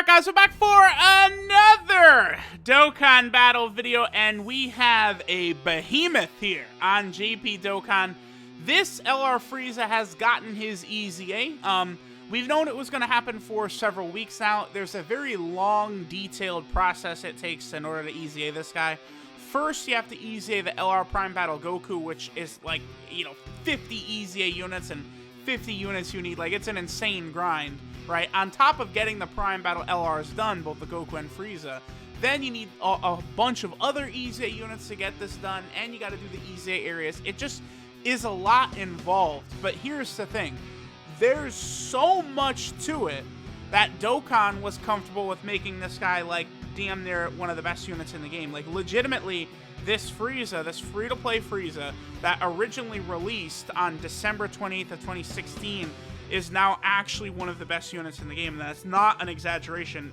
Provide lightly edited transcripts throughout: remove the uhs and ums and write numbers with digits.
guys? We're back for another Dokkan battle video, and we have a behemoth here on JP Dokkan. This LR Frieza has gotten his EZA. We've known it was going to happen for several weeks now. There's a very long, detailed process it takes in order to EZA this guy. First, you have to EZA the LR Prime Battle Goku, which is like, 50 EZA units and 50 units you need. Like, it's an insane grind, right? On top of getting the Prime Battle LRs done, both the Goku and Frieza, then you need a bunch of other EZA units to get this done, and you got to do the EZA areas. It just is a lot involved. But here's the thing. There's so much to it that Dokkan was comfortable with making this guy, like, damn near one of the best units in the game. Like, legitimately, this Frieza, this free-to-play Frieza that originally released on December 28th of 2016 is now actually one of the best units in the game. And that's not an exaggeration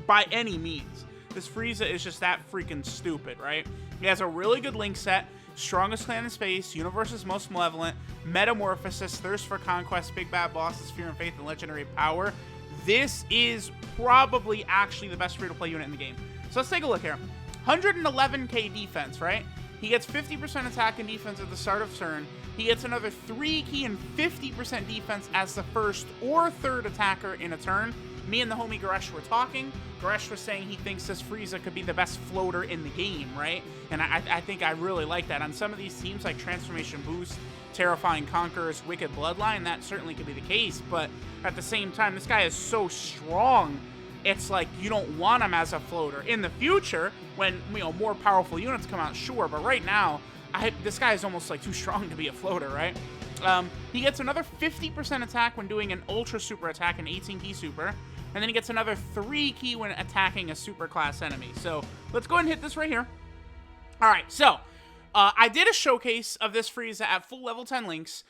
by any means. This Frieza is just that freaking stupid, right? He has a really good link set, strongest clan in space, universe's most malevolent, metamorphosis, thirst for conquest, big bad bosses, fear and faith, and legendary power. This is probably actually the best free-to-play unit in the game. So let's take a look here. 111k defense, right? He gets 50% attack and defense at the start of turn. He gets another 3 key and 50% defense as the first or third attacker in a turn. Me and the homie Goresh were talking. Goresh was saying he thinks this Frieza could be the best floater in the game, right? And I think I really like that. On some of these teams like Transformation Boost, Terrifying Conquerors, Wicked Bloodline, that certainly could be the case. But at the same time, this guy is so strong, it's like you don't want him as a floater. In the future, when more powerful units come out, sure. But right now, this guy is almost like too strong to be a floater, right? He gets another 50% attack when doing an Ultra Super attack, an 18-key Super. And then he gets another 3 key when attacking a super class enemy. So let's go ahead and hit this right here. All right, so I did a showcase of this Frieza at full level 10 links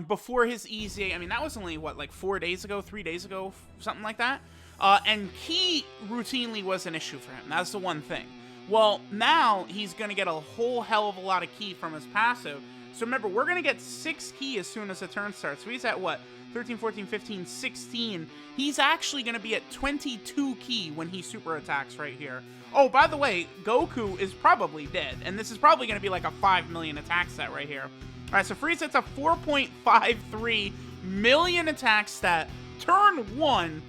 before his EZA. I mean, that was only, what, like 4 days ago, 3 days ago, something like that. And key routinely was an issue for him. That's the one thing. Well, now he's going to get a whole hell of a lot of key from his passive. So remember, we're going to get 6 key as soon as the turn starts. So he's at, what, 13, 14, 15, 16. He's actually going to be at 22 key when he super attacks right here. Oh, by the way, Goku is probably dead. And this is probably going to be like a 5 million attack set right here. All right, so Frieza's a 4.53 million attack stat. Turn 1,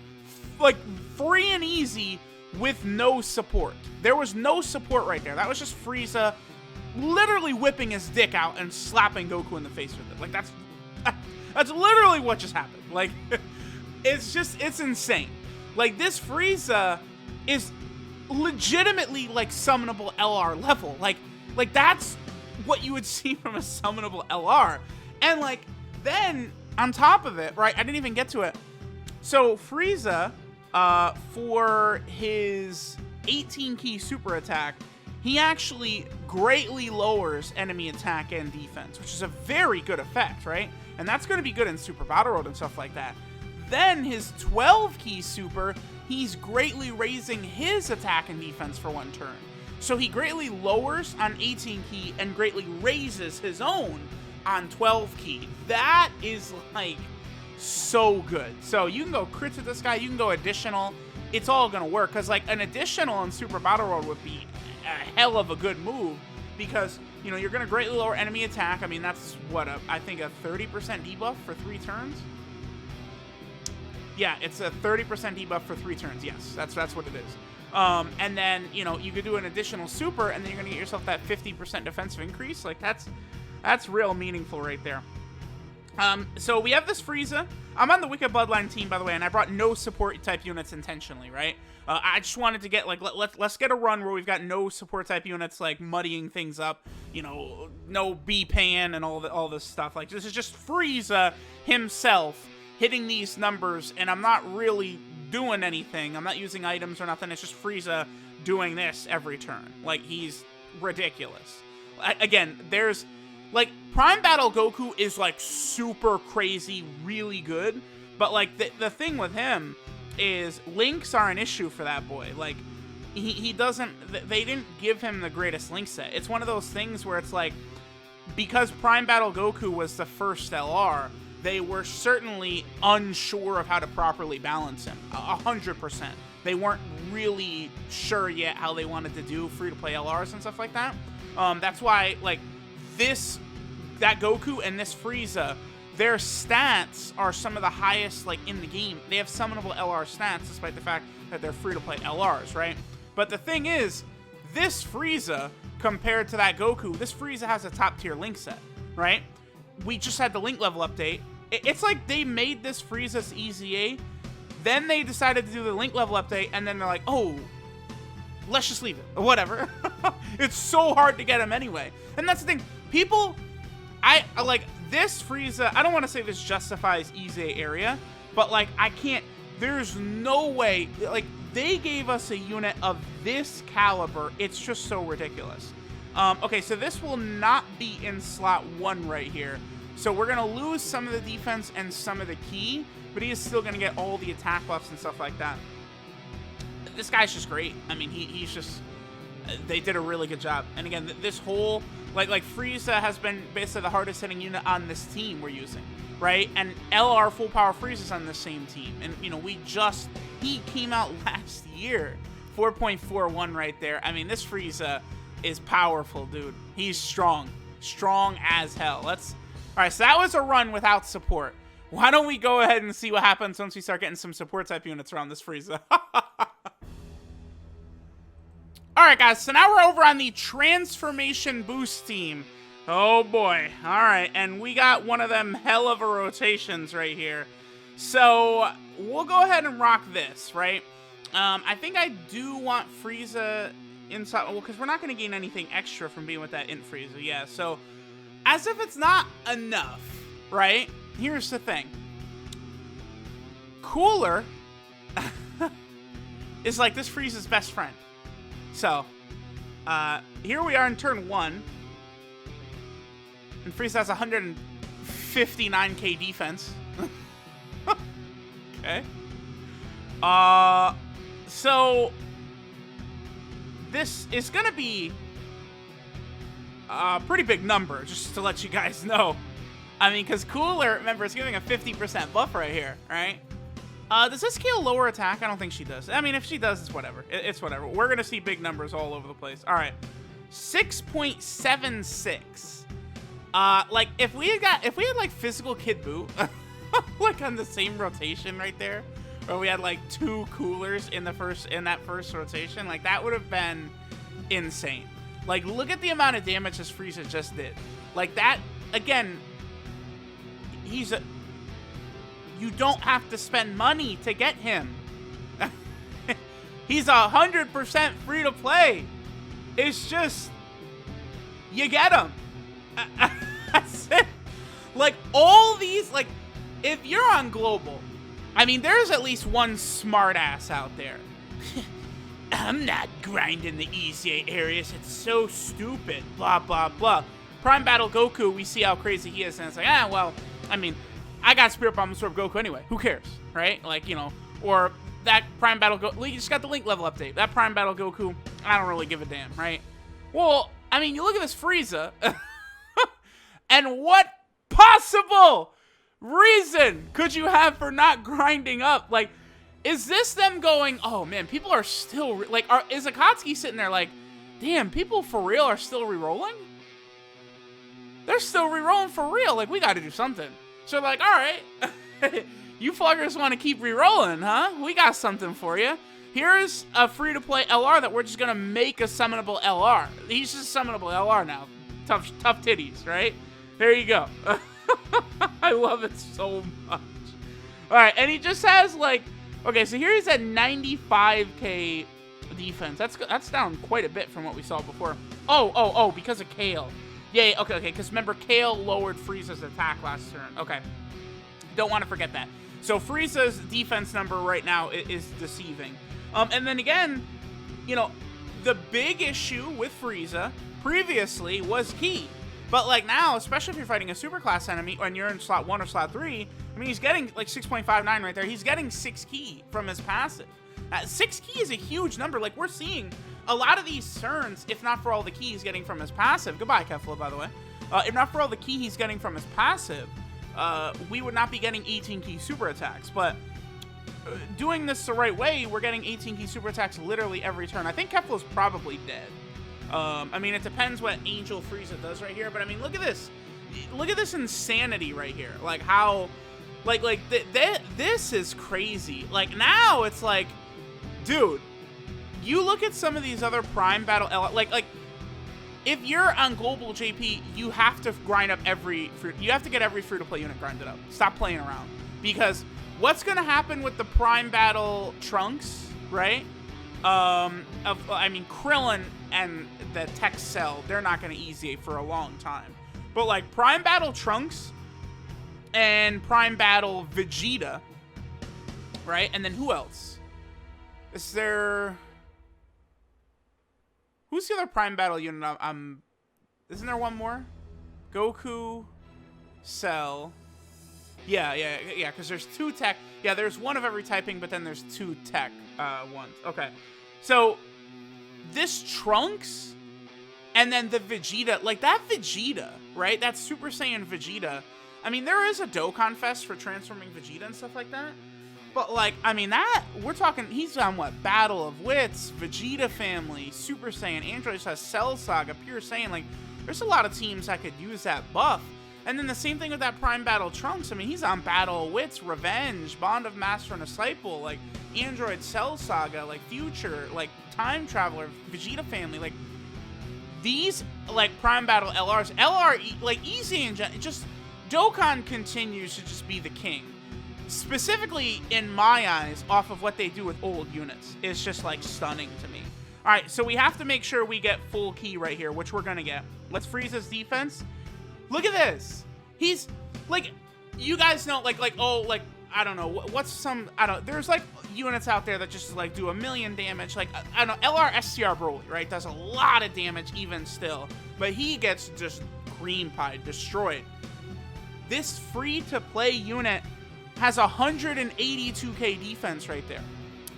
like, free and easy with no support. There was no support right there. That was just Frieza literally whipping his dick out and slapping Goku in the face with it. Like, that's literally what just happened. Like, it's insane. Like, this Frieza is legitimately, like, summonable LR level. Like that's what you would see from a summonable LR. And, like, then, on top of it, right, I didn't even get to it. So, Frieza, for his 18-key super attack, he actually greatly lowers enemy attack and defense, which is a very good effect, right? And that's going to be good in Super Battle Road and stuff like that. Then his 12-key super, he's greatly raising his attack and defense for 1 turn. So he greatly lowers on 18-key and greatly raises his own on 12-key. That is, like, so good. So you can go crits with this guy, you can go additional. It's all going to work, because, like, an additional in Super Battle Road would be a hell of a good move, because, you're going to greatly lower enemy attack. I mean, that's, what, I think a 30% debuff for 3 turns? Yeah, it's a 30% debuff for 3 turns. Yes, that's what it is. And then, you could do an additional super, and then you're going to get yourself that 50% defensive increase. Like, that's real meaningful right there. So we have this Frieza. I'm on the Wicked Bloodline team, by the way, and I brought no support type units intentionally, right? I just wanted to get, like, let's get a run where we've got no support type units, like, muddying things up, no B-Pan and all this stuff. Like, this is just Frieza himself hitting these numbers, and I'm not really doing anything. I'm not using items or nothing. It's just Frieza doing this every turn. Like, he's ridiculous. Again, there's, like, Prime Battle Goku is, like, super crazy, really good. But, like, the thing with him is links are an issue for that boy. Like, he doesn't, they didn't give him the greatest link set. It's one of those things where it's like, because Prime Battle Goku was the first LR, they were certainly unsure of how to properly balance him. 100%. They weren't really sure yet how they wanted to do free-to-play LRs and stuff like that. That's why, like, that Goku and this Frieza, their stats are some of the highest, like, in the game. They have summonable LR stats, despite the fact that they're free-to-play LRs, right? But the thing is, this Frieza, compared to that Goku, this Frieza has a top-tier Link set, right? We just had the Link level update. It's like they made this Frieza's EZA, then they decided to do the Link level update, and then they're like, oh, let's just leave it, or whatever. It's so hard to get him anyway. And that's the thing. People, like, this Frieza, I don't want to say this justifies EZA area, but, like, I can't, there's no way, like, they gave us a unit of this caliber. It's just so ridiculous. Okay, so this will not be in slot 1 right here. So we're going to lose some of the defense and some of the ki, but he is still going to get all the attack buffs and stuff like that. This guy's just great. I mean, he's just, they did a really good job. And again, this whole, like Frieza has been basically the hardest hitting unit on this team we're using, right? And LR full power Frieza's on the same team. And, you know, he came out last year. 4.41 right there. I mean, this Frieza is powerful, dude. He's strong. Strong as hell. All right, so that was a run without support. Why don't we go ahead and see what happens once we start getting some support type units around this Frieza? Alright, guys, so now we're over on the Transformation Boost team. Oh, boy. Alright, and we got one of them hell of a rotations right here. So, we'll go ahead and rock this, right? I think I do want Frieza inside, well, because we're not going to gain anything extra from being with that Int Frieza, yeah, so, as if it's not enough, right? Here's the thing. Cooler is like this Frieza's best friend. So, here we are in turn 1. And Frieza has 159k defense. Okay. So, this is going to be a pretty big number, just to let you guys know. I mean, because Cooler, remember, it's giving a 50% buff right here, right? Does this scale lower attack? I don't think she does. I mean, if she does, it's whatever. It's whatever. We're going to see big numbers all over the place. All right. 6.76. Like, if we had, like, Physical Kid Buu, like, on the same rotation right there, or we had, like, 2 Coolers in that first rotation, like, that would have been insane. Like, look at the amount of damage this Frieza just did. Like, that, again, you don't have to spend money to get him. He's 100% free to play. It's just, you get him. That's it. Like, all these, like, if you're on global, I mean, there's at least one smartass out there. I'm not grinding the EZA areas. It's so stupid. Blah, blah, blah. Prime Battle Goku, we see how crazy he is. And it's like, well, I mean, I got Spirit Bomb Absorb Goku anyway. Who cares, right? Like, you know, or that Prime Battle Goku. You just got the Link level update. That Prime Battle Goku, I don't really give a damn, right? Well, I mean, you look at this Frieza, and what possible reason could you have for not grinding up? Like, is this them going, oh man, people are still, is Akatsuki sitting there like, damn, people for real are still re-rolling? They're still re-rolling for real. Like, we got to do something. So they're like, all right, you fuckers want to keep re-rolling, huh? We got something for you. Here's a free-to-play LR that we're just going to make a summonable LR. He's just a summonable LR now. Tough titties, right? There you go. I love it so much. All right, and he just has, like, okay, so here he's at 95k defense. That's down quite a bit from what we saw before. Oh, because of Kale. Yeah, okay, because remember, Kale lowered Frieza's attack last turn. Okay, don't want to forget that. So Frieza's defense number right now is deceiving. And then again, you know, the big issue with Frieza previously was ki. But like now, especially if you're fighting a superclass enemy and you're in slot 1 or slot 3, I mean, he's getting like 6.59 right there. He's getting 6 ki from his passive. 6 ki is a huge number. Like, we're seeing a lot of these Cerns, if not for all the ki he's getting from his passive. Goodbye, Kefla, by the way. If not for all the ki he's getting from his passive, we would not be getting 18 key super attacks. But doing this the right way, we're getting 18 key super attacks literally every turn. I think Kefla's probably dead. I mean, it depends what Angel Frieza does right here, but I mean, look at this. Look at this insanity right here. Like how, this is crazy. Like now it's like, dude, you look at some of these other Prime Battle, like if you're on Global JP, you have to grind up you have to get every free-to-play unit grinded up. Stop playing around. Because what's going to happen with the Prime Battle Trunks, right? I mean, Krillin and the Tech Cell, they're not going to EZA for a long time. But like Prime Battle Trunks and Prime Battle Vegeta, right? And then who else? Is there... Who's the other Prime Battle unit? Isn't there one more? Goku, Cell. Yeah, because there's 2 tech. Yeah, there's one of every typing, but then there's 2 tech ones. Okay. So, this Trunks, and then the Vegeta, like that Vegeta, right? That Super Saiyan Vegeta. I mean, there is a Dokkan Fest for transforming Vegeta and stuff like that. But, like, I mean, we're talking, he's on, what, Battle of Wits, Vegeta Family, Super Saiyan, Android has Cell Saga, Pure Saiyan, like, there's a lot of teams that could use that buff. And then the same thing with that Prime Battle Trunks. I mean, he's on Battle of Wits, Revenge, Bond of Master and Disciple, like, Android Cell Saga, like, Future, like, Time Traveler, Vegeta Family, like, these, like, Prime Battle LRs, like, easy and just, Dokkan continues to just be the king. Specifically, in my eyes, off of what they do with old units. It's just, like, stunning to me. Alright, so we have to make sure we get full key right here, which we're gonna get. Let's freeze his defense. Look at this. He's, like, you guys know, like, oh, like, I don't know, what's some, I don't know, there's, like, units out there that just, like, do 1,000,000 damage. Like, I don't know, LR SCR Broly, right, does a lot of damage even still. But he gets just cream pie, destroyed. This free-to-play unit has 182k defense right there.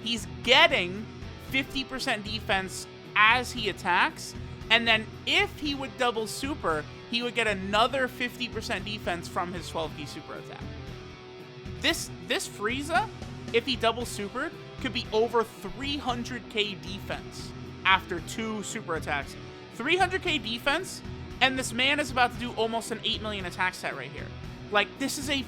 He's getting 50% defense as he attacks, and then if he would double super, he would get another 50% defense from his 12k super attack. This Frieza, if he double supered, could be over 300k defense after 2 super attacks. 300k defense, and this man is about to do almost an 8 million attack set right here. Like, this is a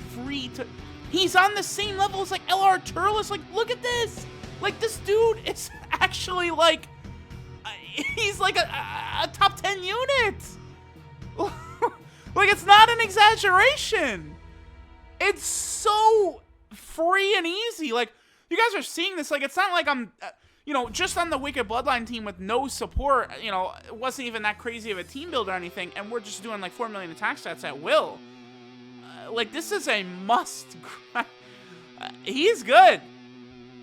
he's on the same level as, like, LR Turles. Like, look at this. Like, this dude is actually, like, he's, like, a top 10 unit. Like, it's not an exaggeration. It's so free and easy. Like, you guys are seeing this. Like, it's not like I'm, you know, just on the Wicked Bloodline team with no support. You know, it wasn't even that crazy of a team build or anything, and we're just doing, like, 4 million attack stats at will. Like, this is a must. He's good.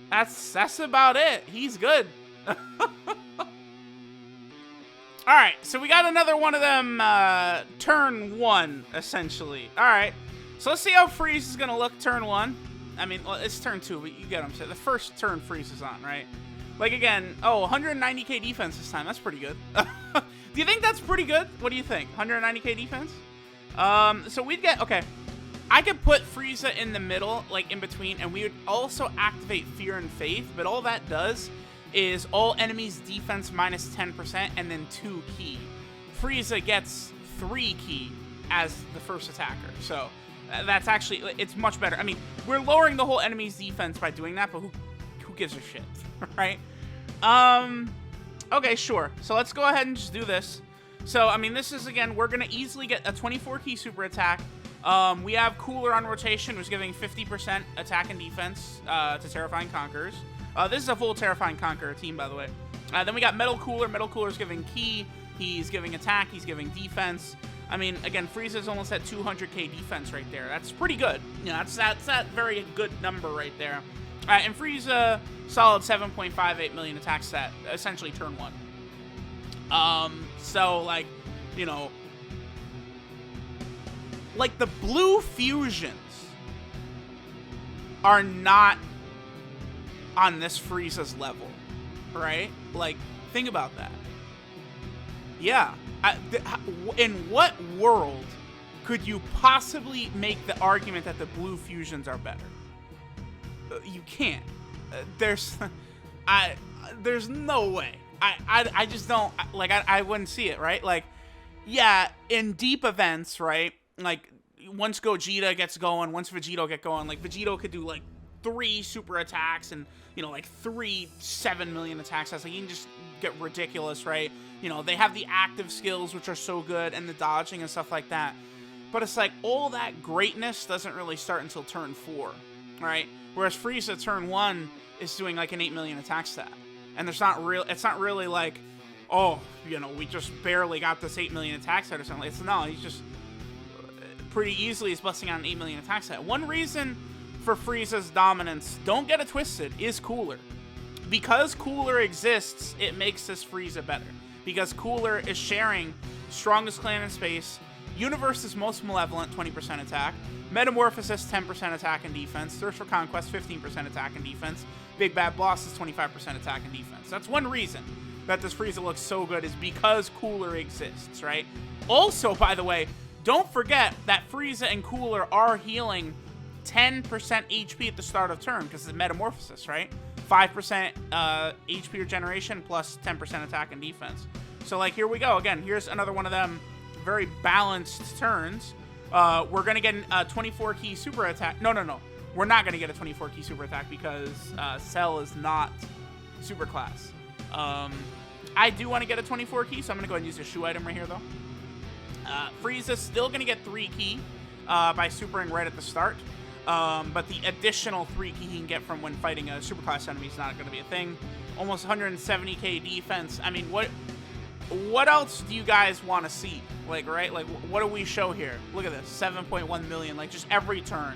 That's about it. He's good. Alright, so we got another one of them turn 1, essentially. Alright, so let's see how Freeze is going to look turn 1. I mean, well, it's turn 2, but you get what I'm saying. The first turn Freeze is on, right? Like, again, 190k defense this time. That's pretty good. Do you think that's pretty good? What do you think? 190k defense? So we'd get, okay. I could put Frieza in the middle, like in between, and we would also activate Fear and Faith, but all that does is all enemies defense minus 10% and then 2 key. Frieza gets 3 key as the first attacker, so that's actually, it's much better. I mean, we're lowering the whole enemy's defense by doing that, but who gives a shit, right? Okay, sure. So let's go ahead and just do this. So, I mean, this is, again, we're going to easily get a 24 key super attack. We have Cooler on rotation, who's giving 50% attack and defense to Terrifying Conquerors. This is a full Terrifying Conqueror team, by the way. Then we got Metal Cooler. Metal Cooler's giving key. He's giving attack. He's giving defense. I mean, again, Frieza's almost at 200k defense right there. That's pretty good. You know, that's that very good number right there. And Frieza, solid 7.58 million attack stat, essentially turn 1. So, like, you know, like, the blue fusions are not on this Frieza's level, right? Like, think about that. Yeah. In what world could you possibly make the argument that the blue fusions are better? You can't. There's no way. I just don't, like, I wouldn't see it, right? Like, yeah, in deep events, right? Like, once Gogeta gets going, once Vegito get going, like, Vegito could do, like, 3 super attacks and, you know, like, 3 7 million attacks. That's like, you can just get ridiculous, right? You know, they have the active skills, which are so good, and the dodging and stuff like that. But it's like, all that greatness doesn't really start until turn 4, right? Whereas Frieza, turn 1, is doing, like, an 8 million attack stat. And it's not really like, oh, you know, we just barely got this 8 million attack stat or something. It's no, he's just pretty easily is busting out an 8 million attack stat. One reason for Frieza's dominance, don't get it twisted, is Cooler. Because Cooler exists, it makes this Frieza better. Because Cooler is sharing strongest clan in space, Universe's most malevolent, 20% attack, Metamorphosis, 10% attack and defense, Thirst for Conquest, 15% attack and defense, Big Bad Boss is 25% attack and defense. That's one reason that this Frieza looks so good, is because Cooler exists, right? Also, by the way, don't forget that Frieza and Cooler are healing 10% HP at the start of turn, because it's Metamorphosis, right? 5% HP regeneration plus 10% attack and defense. So, like, here we go. Again, here's another one of them very balanced turns. We're going to get a 24-key super attack. No. We're not going to get a 24-key super attack because Cell is not super class. I do want to get a 24-key, so I'm going to go ahead and use a shoe item right here, though. Frieza's still going to get 3-key by supering right at the start. But the additional 3-key he can get from when fighting a superclass enemy is not going to be a thing. Almost 170k defense. I mean, what else do you guys want to see? Like, right? Like, what do we show here? Look at this, 7.1 million. Like, just every turn,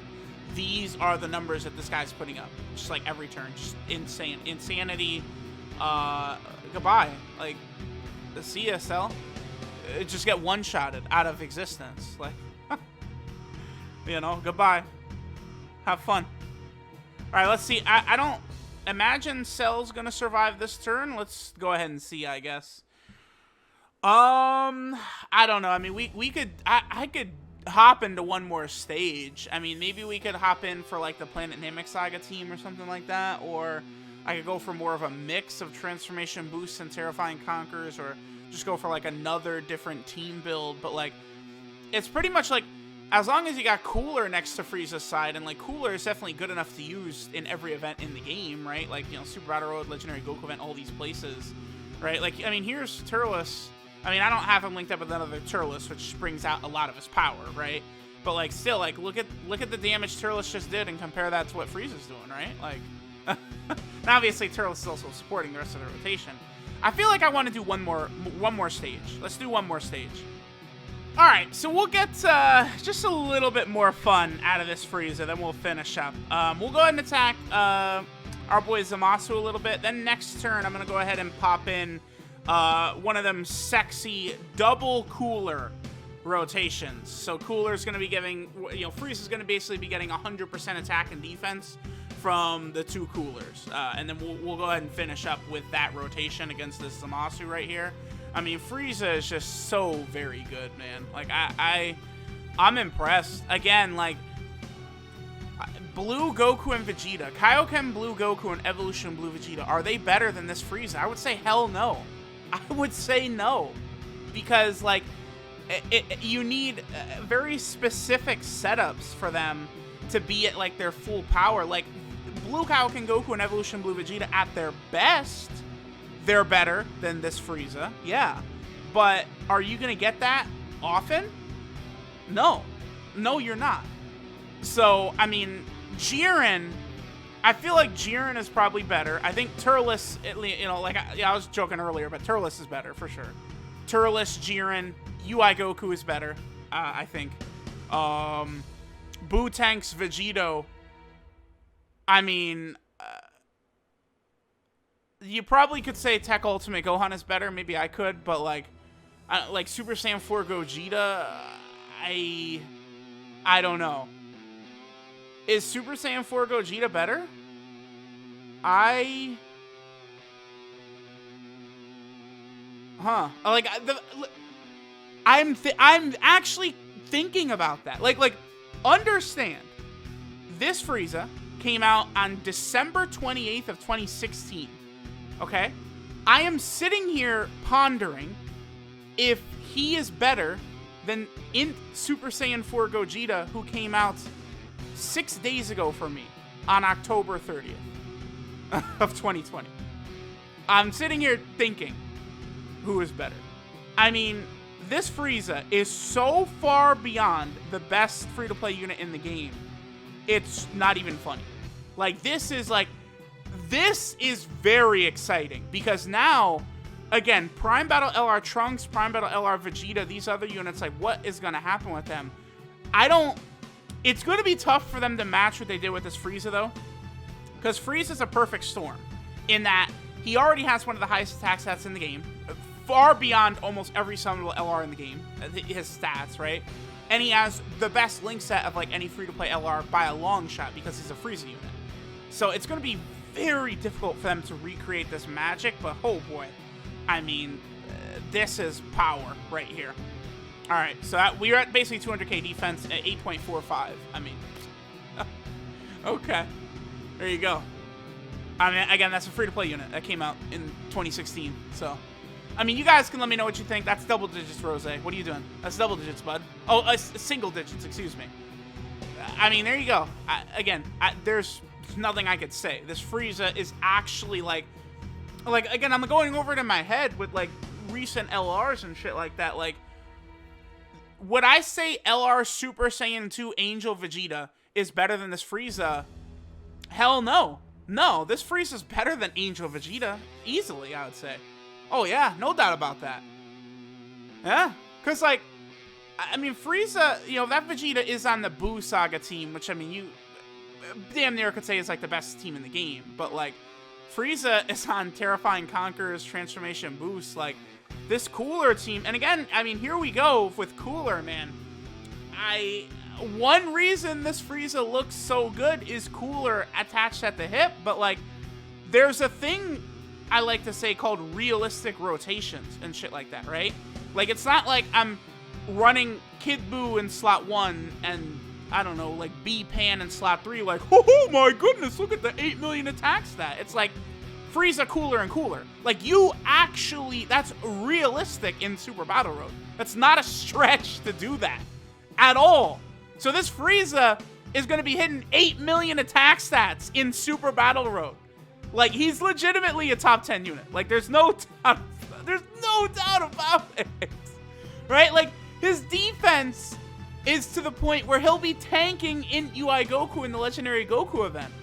these are the numbers that this guy's putting up. Just like every turn, just insane, insanity. Goodbye. Like, the CSL, just get one-shotted out of existence. Like, you know, goodbye. Have fun. All right, let's see. I don't imagine Cell's gonna survive this turn. Let's go ahead and see, I guess. I don't know. I mean, we could. I could hop into one more stage. I mean, maybe we could hop in for like the Planet Namek Saga team or something like that, or I could go for more of a mix of Transformation Boosts and Terrifying Conquerors, or just go for like another different team build. But like, it's pretty much like, as long as you got Cooler next to Frieza's side, and like Cooler is definitely good enough to use in every event in the game, right? Like, you know, Super Battle Road, Legendary Goku event, all these places, right? Like, I mean, here's Turles. I mean, I don't have him linked up with another Turles, which brings out a lot of his power, right? But like, still, like, look at the damage Turles just did, and compare that to what Frieza's doing, right? Like, obviously Turles is also supporting the rest of the rotation. I feel like I want to do one more stage. Let's do one more stage. All right, so we'll get just a little bit more fun out of this Frieza, then we'll finish up. We'll go ahead and attack our boy Zamasu a little bit. Then next turn, I'm going to go ahead and pop in one of them sexy double Cooler rotations. So Cooler's going to be giving, you know, Frieza's going to basically be getting 100% attack and defense from the 2 Coolers. And then we'll go ahead and finish up with that rotation against this Zamasu right here. I mean, Frieza is just so very good, man. Like, I'm impressed. Again, like, Blue Goku and Vegeta. Kaioken Blue Goku and Evolution Blue Vegeta. Are they better than this Frieza? I would say hell no. I would say no. Because, like, you need very specific setups for them to be at, like, their full power. Like, Blue Kaioken Goku and Evolution Blue Vegeta at their best, they're better than this Frieza, yeah. But are you going to get that often? No. No, you're not. So, I mean, Jiren, I feel like Jiren is probably better. I think Turles, you know, like, I was joking earlier, but Turles is better for sure. Turles, Jiren, UI Goku is better, I think. Boo-Tank's Vegito, I mean, you probably could say Tech Ultimate Gohan is better. Maybe I could, but like Super Saiyan 4 Gogeta, I don't know. Is Super Saiyan 4 Gogeta better? I'm actually thinking about that. Like, understand, this Frieza came out on December 28th of 2016, okay? I am sitting here pondering if he is better than in Super Saiyan 4 Gogeta, who came out 6 days ago for me on October 30th of 2020. I'm sitting here thinking, who is better? I mean, this Frieza is so far beyond the best free-to-play unit in the game, it's not even funny. Like, this is very exciting, because now, again, Prime Battle LR Trunks, Prime Battle LR Vegeta, these other units, like, what is going to happen with them? It's going to be tough for them to match what they did with this Frieza, though, because Frieza's a perfect storm in that he already has one of the highest attack stats in the game, far beyond almost every summonable LR in the game, his stats, right? And he has the best link set of, like, any free-to-play LR by a long shot, because he's a Frieza unit. So it's going to be very difficult for them to recreate this magic, but oh boy. I mean, this is power right here. All right, so we're at basically 200k defense at 8.45. I mean, okay. There you go. I mean, again, that's a free-to-play unit that came out in 2016. So, I mean, you guys can let me know what you think. That's double digits, Rose. What are you doing? That's double digits, bud. Oh, single digits, excuse me. I mean, there you go. There's nothing I could say. This Frieza is actually, like, again, I'm going over it in my head with, like, recent LRs and shit like that. Like, would I say LR Super Saiyan 2 Angel Vegeta is better than this Frieza? Hell no. No, this Frieza's better than Angel Vegeta. Easily, I would say. Oh, yeah, no doubt about that. Yeah, because, like, I mean, Frieza, you know, that Vegeta is on the Buu Saga team, which, I mean, you damn near could say is, like, the best team in the game. But, like, Frieza is on Terrifying Conqueror's Transformation Boost, like, this Cooler team. And again, I mean, here we go with Cooler, man. One reason this Frieza looks so good is Cooler attached at the hip, but, like, there's a thing I like to say called realistic rotations and shit like that, right? Like, it's not like I'm running Kid Buu in slot 1 and, I don't know, like, B-Pan in slot 3, like, oh my goodness, look at the 8 million attack stat. It's like, Frieza Cooler and Cooler. Like, you actually, that's realistic in Super Battle Road. That's not a stretch to do that at all. So this Frieza is going to be hitting 8 million attack stats in Super Battle Road. Like, he's legitimately a top 10 unit. Like, there's no doubt about it. Right? Like, his defense is to the point where he'll be tanking in UI Goku in the Legendary Goku event.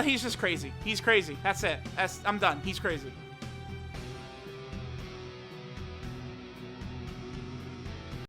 He's just crazy. He's crazy. That's it. I'm done. He's crazy.